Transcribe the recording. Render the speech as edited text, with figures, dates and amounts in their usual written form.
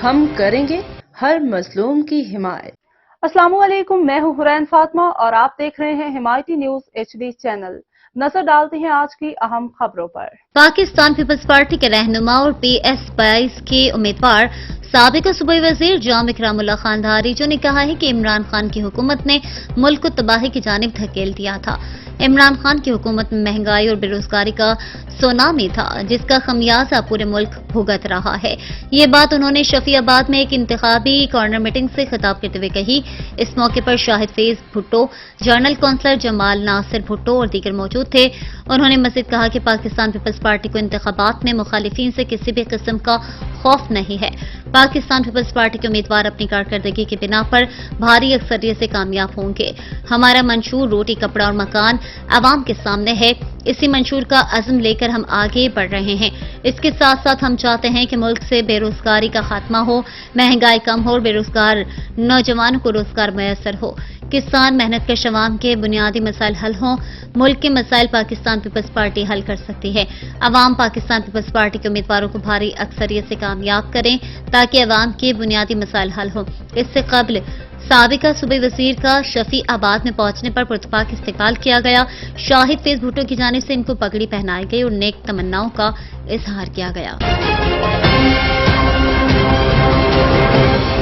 ہم کریں گے ہر مظلوم کی حمایت۔ السلام علیکم، میں ہوں حرین فاطمہ اور آپ دیکھ رہے ہیں حمایتی نیوز HD چینل۔ نظر ڈالتے ہیں آج کی اہم خبروں پر۔ پاکستان پیپلز پارٹی کے رہنما اور PS22 کے امیدوار سابق صوبائی وزیر جام اکرام اللہ خان دھاریچو نے کہا ہے کہ عمران خان کی حکومت نے ملک کو تباہی کی جانب دھکیل دیا تھا۔ عمران خان کی حکومت میں مہنگائی اور بے روزگاری کا سونامی تھا، جس کا خمیازہ پورے ملک بھگت رہا ہے۔ یہ بات انہوں نے شفیع آباد میں ایک انتخابی کارنر میٹنگ سے خطاب کرتے ہوئے کہی۔ اس موقع پر شاہد فیض بھٹو، جنرل کونسلر جمال ناصر بھٹو اور دیگر موجود تھے۔ انہوں نے مزید کہا کہ پاکستان پیپلز پارٹی کو انتخابات میں مخالفین سے کسی بھی قسم کا خوف نہیں ہے۔ پاکستان پیپلز پارٹی کے امیدوار اپنی کارکردگی کی بنا پر بھاری اکثریت سے کامیاب ہوں گے۔ ہمارا منشور روٹی، کپڑا اور مکان عوام کے سامنے ہے۔ اسی منشور کا عزم لے کر ہم آگے بڑھ رہے ہیں۔ اس کے ساتھ ساتھ ہم چاہتے ہیں کہ ملک سے بے روزگاری کا خاتمہ ہو، مہنگائی کم ہو اور بے روزگار نوجوانوں کو روزگار میسر ہو، کسان، محنت کش عوام کے بنیادی مسائل حل ہوں۔ ملک کے مسائل پاکستان پیپلز پارٹی حل کر سکتی ہے۔ عوام پاکستان پیپلز پارٹی کے امیدواروں کو بھاری اکثریت سے کامیاب کریں تاکہ عوام کے بنیادی مسائل حل ہوں۔ اس سے قبل سابقہ صوبائی وزیر کا شفیع آباد میں پہنچنے پر پرتپاک استقبال کیا گیا۔ شاہد فیض بھٹو کی جانب سے ان کو پگڑی پہنائی گئی اور نیک تمناؤں کا اظہار کیا گیا۔